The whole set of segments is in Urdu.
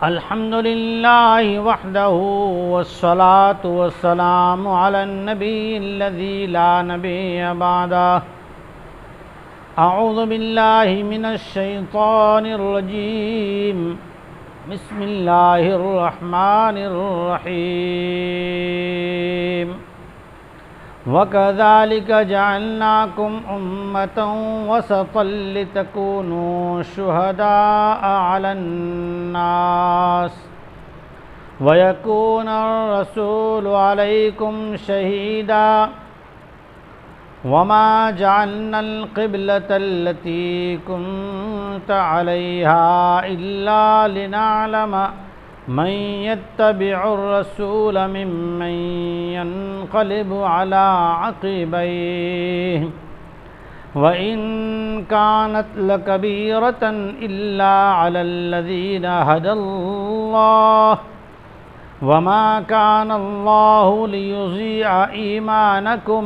الحمد لله وحده والصلاة والسلام على النبي الذي لا نبي بعده. أعوذ بالله من الشيطان الرجيم. بسم الله الرحمن الرحيم. وَكَذَلِكَ جَعَلْنَاكُمْ أُمَّةً وَسَطًا لِتَكُونُوا شُهَدَاءَ عَلَى النَّاسِ وَيَكُونَ الرَّسُولُ عَلَيْكُمْ شَهِيدًا. وَمَا جَعَلْنَا الْقِبْلَةَ الَّتِي كُنْتَ عَلَيْهَا إِلَّا لِنَعْلَمَ من يتبع الرسول ممن ينقلب على عقبيه وإن كانت لكبيرة إلا على الذين هدى الله وما كان الله ليضيع إيمانكم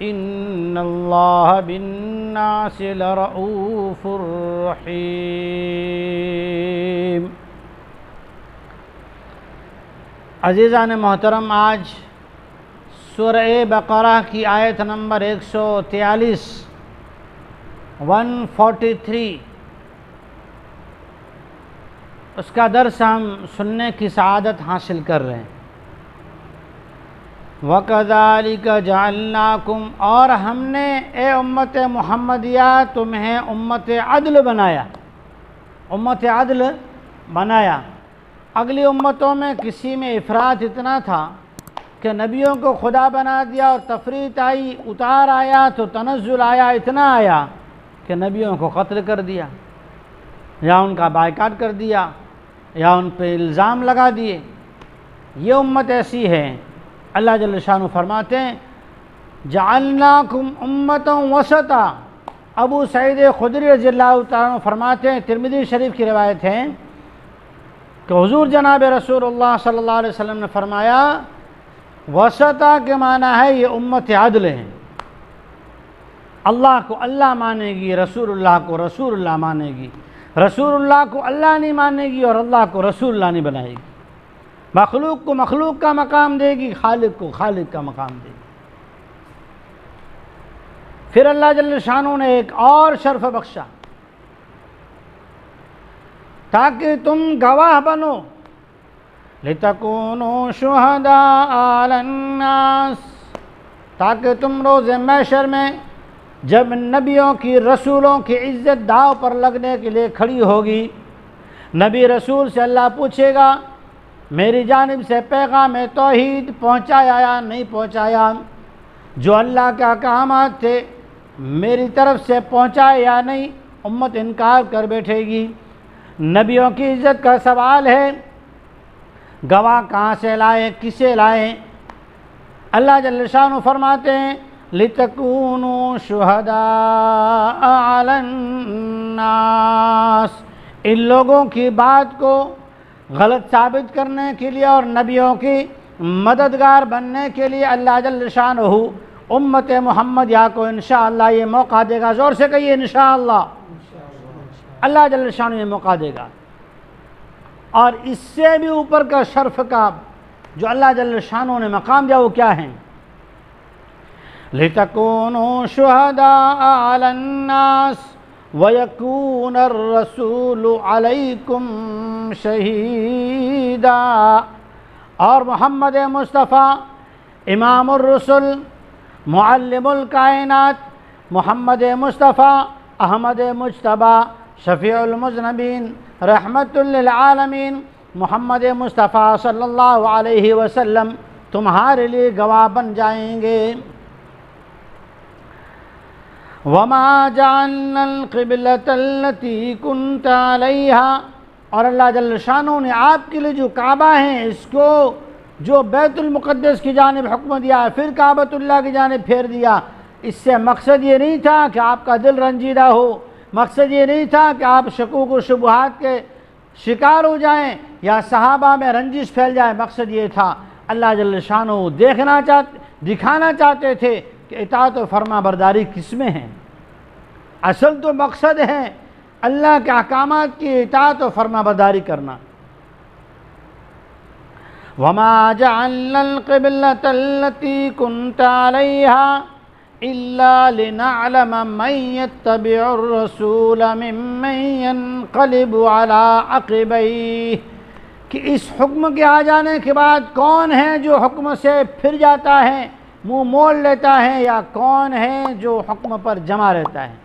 إن الله بالناس لرؤوف رحيم. عزیزان محترم، آج سورہ بقرہ کی آیت نمبر 143 اس کا درس ہم سننے کی سعادت حاصل کر رہے ہیں. وَكَذَلِكَ جَعَلْنَاكُمْ، اور ہم نے اے امت محمدیہ تمہیں امت عدل بنایا. امت عدل بنایا. اگلی امتوں میں کسی میں افراط اتنا تھا کہ نبیوں کو خدا بنا دیا اور تفریط آئی، اتار آیا تو تنزل آیا، اتنا آیا کہ نبیوں کو قتل کر دیا یا ان کا بائیکاٹ کر دیا یا ان پہ الزام لگا دیے. یہ امت ایسی ہے. اللہ جل شانہ فرماتے ہیں جعلناکم امتا وسطا. ابو سعید خدری رضی اللہ تعالیٰ عنہ فرماتے ہیں، ترمذی شریف کی روایت ہے کہ حضور جناب رسول اللہ صلی اللہ علیہ وسلم نے فرمایا وسطا کے معنی ہے یہ امت عدل ہیں. اللہ کو اللہ مانے گی، رسول اللہ کو رسول اللہ مانے گی، رسول اللہ کو اللہ نہیں مانے گی اور اللہ کو رسول اللہ نہیں بنائے گی. مخلوق کو مخلوق کا مقام دے گی، خالق کو خالق کا مقام دے گی. پھر اللہ جل شانہ نے ایک اور شرف بخشا تاکہ تم گواہ بنو. لِتَكُونُوا شُهَدَاءَ عَلَى النَّاسِ، تاکہ تم روز محشر میں جب نبیوں کی رسولوں کی عزت داؤ پر لگنے کے لیے کھڑی ہوگی، نبی رسول سے اللہ پوچھے گا میری جانب سے پیغام توحید پہنچایا یا نہیں پہنچایا، جو اللہ کے احکامات تھے میری طرف سے پہنچائے یا نہیں. امت انکار کر بیٹھے گی. نبیوں کی عزت کا سوال ہے، گواہ کہاں سے لائیں، کسے لائیں؟ اللہ جل شانہ فرماتے ہیں لِتَكُونُوا شُهَدَاءَ عَلَى النَّاسِ. ان لوگوں کی بات کو غلط ثابت کرنے کے لیے اور نبیوں کی مددگار بننے کے لیے اللہ جل شانہ امت محمدیہ کو انشاءاللہ یہ موقع دے گا. زور سے کہیے انشاءاللہ. اللہ جل شانہ یہ موقع دے گا. اور اس سے بھی اوپر کا شرف کا جو اللہ جل شانہ نے مقام دیا وہ کیا ہیں؟ لِتَكُونُوا شُهَدَاءَ عَلَى النَّاسِ وَيَكُونَ الرَّسُولُ عَلَيْكُمْ شَهِيدًا. اور محمد مصطفیٰ امام الرسل معلم الکائنات محمد مصطفیٰ احمد مجتبیٰ شفیع المذنبین رحمت للعالمین محمد مصطفیٰ صلی اللہ علیہ وسلم تمہارے لیے گواہ بن جائیں گے. وَمَا جَعَلْنَا الْقِبْلَةَ الَّتِي كُنْتَ عَلَيْهَا، اور اللہ جل شانہ نے آپ کے لیے جو کعبہ ہیں اس کو جو بیت المقدس کی جانب حکم دیا پھر کعبۃ اللہ کی جانب پھیر دیا. اس سے مقصد یہ نہیں تھا کہ آپ کا دل رنجیدہ ہو، مقصد یہ نہیں تھا کہ آپ شکوک و شبہات کے شکار ہو جائیں یا صحابہ میں رنجش پھیل جائے. مقصد یہ تھا اللہ جل شانہ دکھانا چاہتے تھے کہ اطاعت و فرما برداری کس میں ہے. اصل تو مقصد ہے اللہ کے احکامات کی اطاعت و فرما برداری کرنا. وما جعلنا القبلة التي كنت عليها إلا لنعلم من يتبع الرسول ممن ينقلب على عقبيه، کہ اس حکم کے آ جانے کے بعد کون ہے جو حکم سے پھر جاتا ہے، منہ موڑ لیتا ہے، یا کون ہے جو حکم پر جمع رہتا ہے۔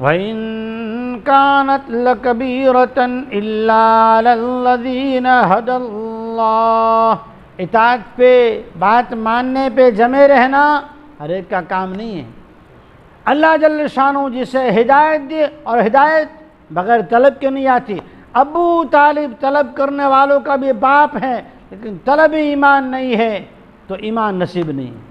وَإِن كَانَتْ لَكَبِيرَةً إِلَّا عَلَى الَّذِينَ هَدَى اللَّهُ، اطاعت پہ، بات ماننے پہ جمے رہنا ہر ایک کا کام نہیں ہے۔ اللہ جل شانہ جسے ہدایت دے، اور ہدایت بغیر طلب کے نہیں آتی۔ ابو طالب طلب کرنے والوں کا بھی باپ ہے، لیکن طلب ایمان نہیں ہے تو ایمان نصیب نہیں ہے۔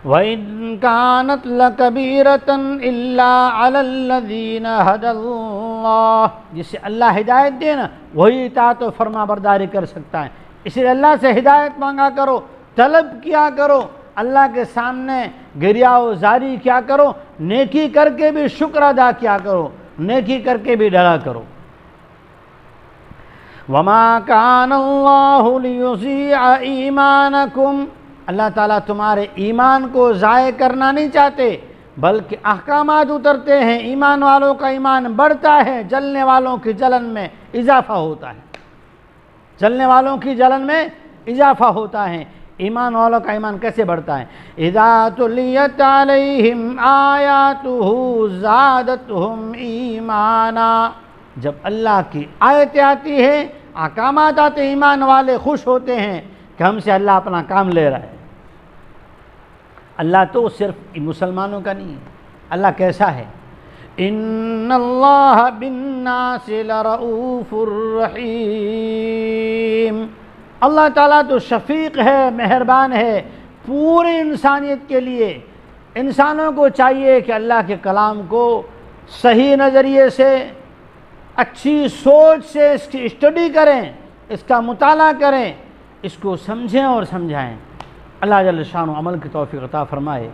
وَإِن كَانَتْ لَكَبِيرَةً إِلَّا عَلَى الَّذِينَ هَدَى اللَّهُ، جسے اللہ ہدایت دے نا وہی اطاعت و فرما برداری کر سکتا ہے۔ اس لیے اللہ سے ہدایت مانگا کرو، طلب کیا کرو، اللہ کے سامنے گریہ و زاری کیا کرو، نیکی کر کے بھی شکر ادا کیا کرو، نیکی کر کے بھی ڈرا کرو۔ وَمَا كَانَ اللَّهُ لِيُضِيعَ إِيمَانَكُمْ، اللہ تعالیٰ تمہارے ایمان کو ضائع کرنا نہیں چاہتے، بلکہ احکامات اترتے ہیں، ایمان والوں کا ایمان بڑھتا ہے، جلنے والوں کی جلن میں اضافہ ہوتا ہے، جلنے والوں کی جلن میں اضافہ ہوتا ہے۔ ایمان والوں کا ایمان کیسے بڑھتا ہے؟ اذا تلیت علیہم آیاتہ زادتہم ایمانا، جب اللہ کی آیتیں آتی ہیں، احکامات آتے ہیں، ایمان والے خوش ہوتے ہیں کہ ہم سے اللہ اپنا کام لے رہا ہے۔ اللہ تو صرف مسلمانوں کا نہیں ہے، اللہ کیسا ہے؟ ان اللہ بالناس لرؤوف الرحیم، اللہ تعالیٰ تو شفیق ہے، مہربان ہے پوری انسانیت کے لیے۔ انسانوں کو چاہیے کہ اللہ کے کلام کو صحیح نظریے سے، اچھی سوچ سے اس کی اسٹڈی کریں، اس کا مطالعہ کریں، اس کو سمجھیں اور سمجھائیں۔ اللہ جل شانہ عمل کی توفیق عطا فرمائے۔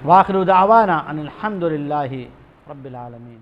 وآخر دعوانا ان الحمد للہ رب العالمین۔